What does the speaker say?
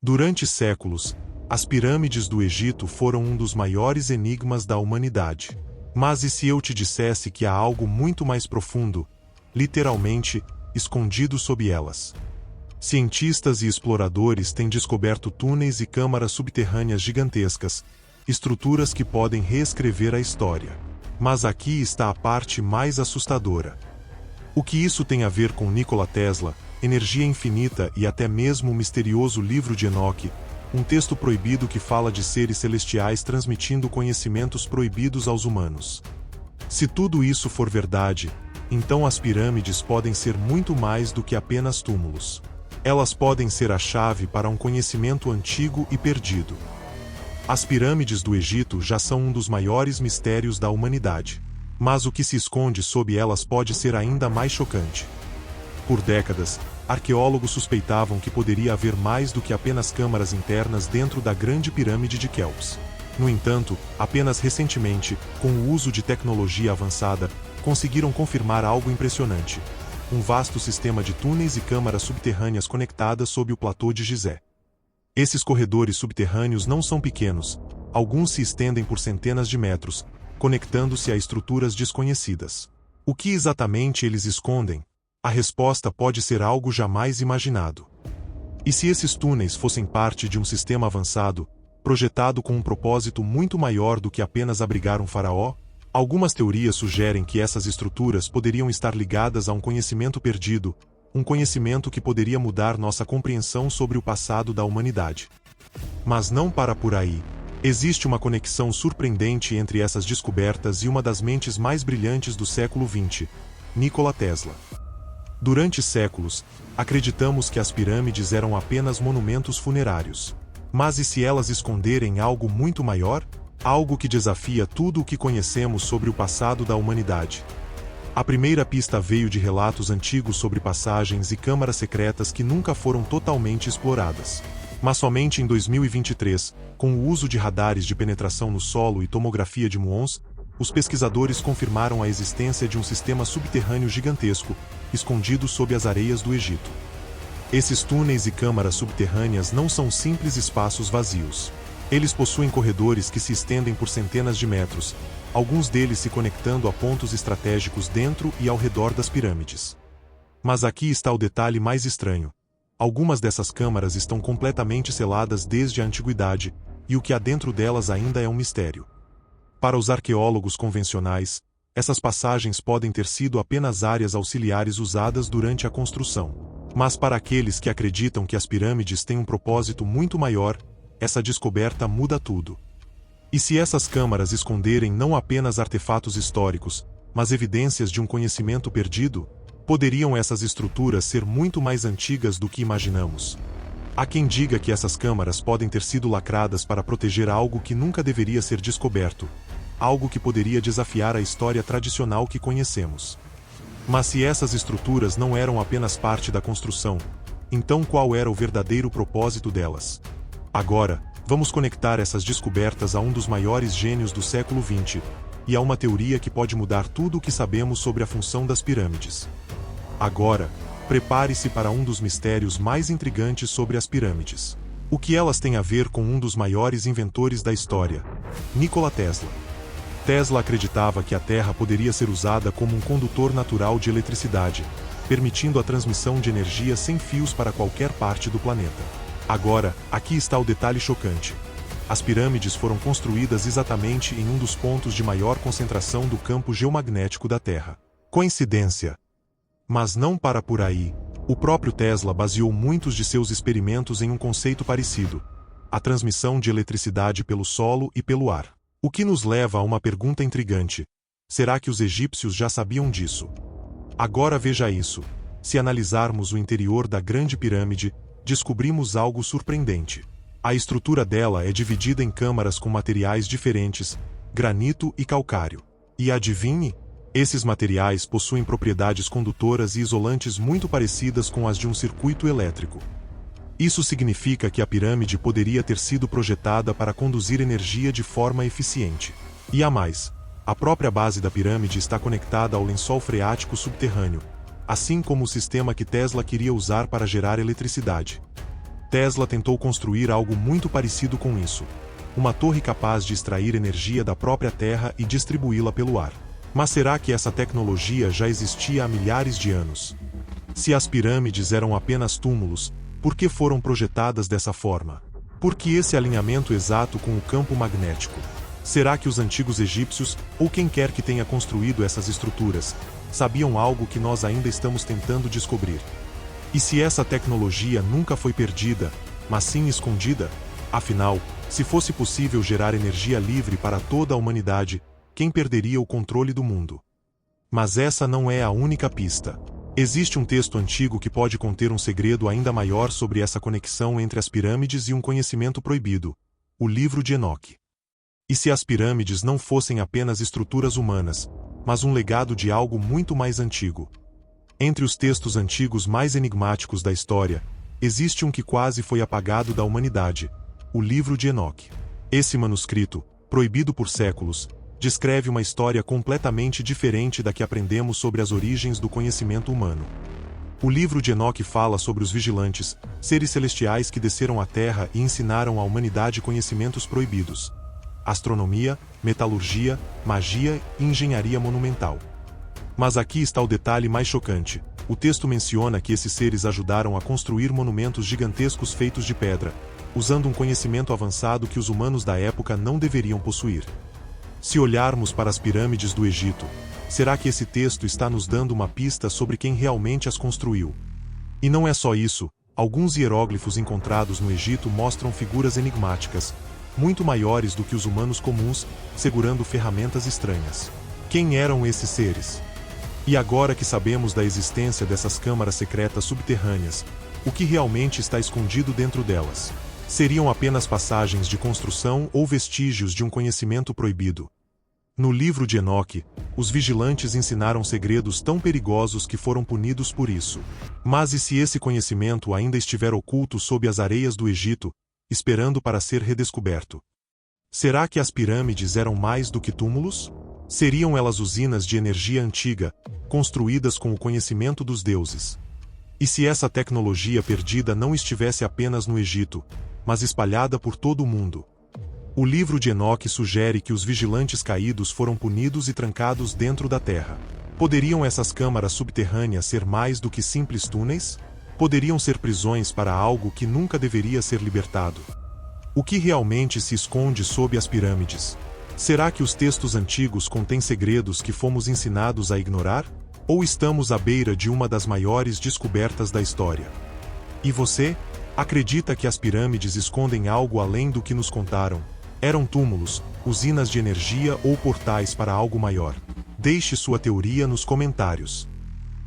Durante séculos, as pirâmides do Egito foram um dos maiores enigmas da humanidade. Mas e se eu te dissesse que há algo muito mais profundo, literalmente, escondido sob elas? Cientistas e exploradores têm descoberto túneis e câmaras subterrâneas gigantescas, estruturas que podem reescrever a história. Mas aqui está a parte mais assustadora. O que isso tem a ver com Nikola Tesla, energia infinita e até mesmo o misterioso livro de Enoque, um texto proibido que fala de seres celestiais transmitindo conhecimentos proibidos aos humanos? Se tudo isso for verdade, então as pirâmides podem ser muito mais do que apenas túmulos. Elas podem ser a chave para um conhecimento antigo e perdido. As pirâmides do Egito já são um dos maiores mistérios da humanidade. Mas o que se esconde sob elas pode ser ainda mais chocante. Por décadas, arqueólogos suspeitavam que poderia haver mais do que apenas câmaras internas dentro da Grande Pirâmide de Quéops. No entanto, apenas recentemente, com o uso de tecnologia avançada, conseguiram confirmar algo impressionante: um vasto sistema de túneis e câmaras subterrâneas conectadas sob o platô de Gizé. Esses corredores subterrâneos não são pequenos, alguns se estendem por centenas de metros, conectando-se a estruturas desconhecidas. O que exatamente eles escondem? A resposta pode ser algo jamais imaginado. E se esses túneis fossem parte de um sistema avançado, projetado com um propósito muito maior do que apenas abrigar um faraó? Algumas teorias sugerem que essas estruturas poderiam estar ligadas a um conhecimento perdido, um conhecimento que poderia mudar nossa compreensão sobre o passado da humanidade. Mas não para por aí. Existe uma conexão surpreendente entre essas descobertas e uma das mentes mais brilhantes do século XX, Nikola Tesla. Durante séculos, acreditamos que as pirâmides eram apenas monumentos funerários. Mas e se elas esconderem algo muito maior? Algo que desafia tudo o que conhecemos sobre o passado da humanidade. A primeira pista veio de relatos antigos sobre passagens e câmaras secretas que nunca foram totalmente exploradas. Mas somente em 2023, com o uso de radares de penetração no solo e tomografia de muons, os pesquisadores confirmaram a existência de um sistema subterrâneo gigantesco, escondido sob as areias do Egito. Esses túneis e câmaras subterrâneas não são simples espaços vazios. Eles possuem corredores que se estendem por centenas de metros, alguns deles se conectando a pontos estratégicos dentro e ao redor das pirâmides. Mas aqui está o detalhe mais estranho. Algumas dessas câmaras estão completamente seladas desde a antiguidade, e o que há dentro delas ainda é um mistério. Para os arqueólogos convencionais, essas passagens podem ter sido apenas áreas auxiliares usadas durante a construção. Mas para aqueles que acreditam que as pirâmides têm um propósito muito maior, essa descoberta muda tudo. E se essas câmaras esconderem não apenas artefatos históricos, mas evidências de um conhecimento perdido? Poderiam essas estruturas ser muito mais antigas do que imaginamos? Há quem diga que essas câmaras podem ter sido lacradas para proteger algo que nunca deveria ser descoberto, algo que poderia desafiar a história tradicional que conhecemos. Mas se essas estruturas não eram apenas parte da construção, então qual era o verdadeiro propósito delas? Agora, vamos conectar essas descobertas a um dos maiores gênios do século XX, e a uma teoria que pode mudar tudo o que sabemos sobre a função das pirâmides. Agora, prepare-se para um dos mistérios mais intrigantes sobre as pirâmides. O que elas têm a ver com um dos maiores inventores da história, Nikola Tesla. Tesla acreditava que a Terra poderia ser usada como um condutor natural de eletricidade, permitindo a transmissão de energia sem fios para qualquer parte do planeta. Agora, aqui está o detalhe chocante. As pirâmides foram construídas exatamente em um dos pontos de maior concentração do campo geomagnético da Terra. Coincidência? Mas não para por aí. O próprio Tesla baseou muitos de seus experimentos em um conceito parecido: a transmissão de eletricidade pelo solo e pelo ar. O que nos leva a uma pergunta intrigante: será que os egípcios já sabiam disso? Agora veja isso. Se analisarmos o interior da Grande Pirâmide, descobrimos algo surpreendente. A estrutura dela é dividida em câmaras com materiais diferentes, granito e calcário. E adivinhe? Esses materiais possuem propriedades condutoras e isolantes muito parecidas com as de um circuito elétrico. Isso significa que a pirâmide poderia ter sido projetada para conduzir energia de forma eficiente. E há mais. A própria base da pirâmide está conectada ao lençol freático subterrâneo, assim como o sistema que Tesla queria usar para gerar eletricidade. Tesla tentou construir algo muito parecido com isso. Uma torre capaz de extrair energia da própria Terra e distribuí-la pelo ar. Mas será que essa tecnologia já existia há milhares de anos? Se as pirâmides eram apenas túmulos, por que foram projetadas dessa forma? Por que esse alinhamento exato com o campo magnético? Será que os antigos egípcios, ou quem quer que tenha construído essas estruturas, sabiam algo que nós ainda estamos tentando descobrir? E se essa tecnologia nunca foi perdida, mas sim escondida? Afinal, se fosse possível gerar energia livre para toda a humanidade, quem perderia o controle do mundo? Mas essa não é a única pista. Existe um texto antigo que pode conter um segredo ainda maior sobre essa conexão entre as pirâmides e um conhecimento proibido: o livro de Enoque. E se as pirâmides não fossem apenas estruturas humanas, mas um legado de algo muito mais antigo? Entre os textos antigos mais enigmáticos da história, existe um que quase foi apagado da humanidade: o livro de Enoque. Esse manuscrito, proibido por séculos, descreve uma história completamente diferente da que aprendemos sobre as origens do conhecimento humano. O livro de Enoque fala sobre os vigilantes, seres celestiais que desceram à Terra e ensinaram à humanidade conhecimentos proibidos: astronomia, metalurgia, magia e engenharia monumental. Mas aqui está o detalhe mais chocante. O texto menciona que esses seres ajudaram a construir monumentos gigantescos feitos de pedra, usando um conhecimento avançado que os humanos da época não deveriam possuir. Se olharmos para as pirâmides do Egito, será que esse texto está nos dando uma pista sobre quem realmente as construiu? E não é só isso, alguns hieróglifos encontrados no Egito mostram figuras enigmáticas, muito maiores do que os humanos comuns, segurando ferramentas estranhas. Quem eram esses seres? E agora que sabemos da existência dessas câmaras secretas subterrâneas, o que realmente está escondido dentro delas? Seriam apenas passagens de construção ou vestígios de um conhecimento proibido? No livro de Enoque, os vigilantes ensinaram segredos tão perigosos que foram punidos por isso. Mas e se esse conhecimento ainda estiver oculto sob as areias do Egito, esperando para ser redescoberto? Será que as pirâmides eram mais do que túmulos? Seriam elas usinas de energia antiga, construídas com o conhecimento dos deuses? E se essa tecnologia perdida não estivesse apenas no Egito, mas espalhada por todo o mundo? O livro de Enoque sugere que os vigilantes caídos foram punidos e trancados dentro da terra. Poderiam essas câmaras subterrâneas ser mais do que simples túneis? Poderiam ser prisões para algo que nunca deveria ser libertado? O que realmente se esconde sob as pirâmides? Será que os textos antigos contêm segredos que fomos ensinados a ignorar? Ou estamos à beira de uma das maiores descobertas da história? E você? Acredita que as pirâmides escondem algo além do que nos contaram? Eram túmulos, usinas de energia ou portais para algo maior? Deixe sua teoria nos comentários.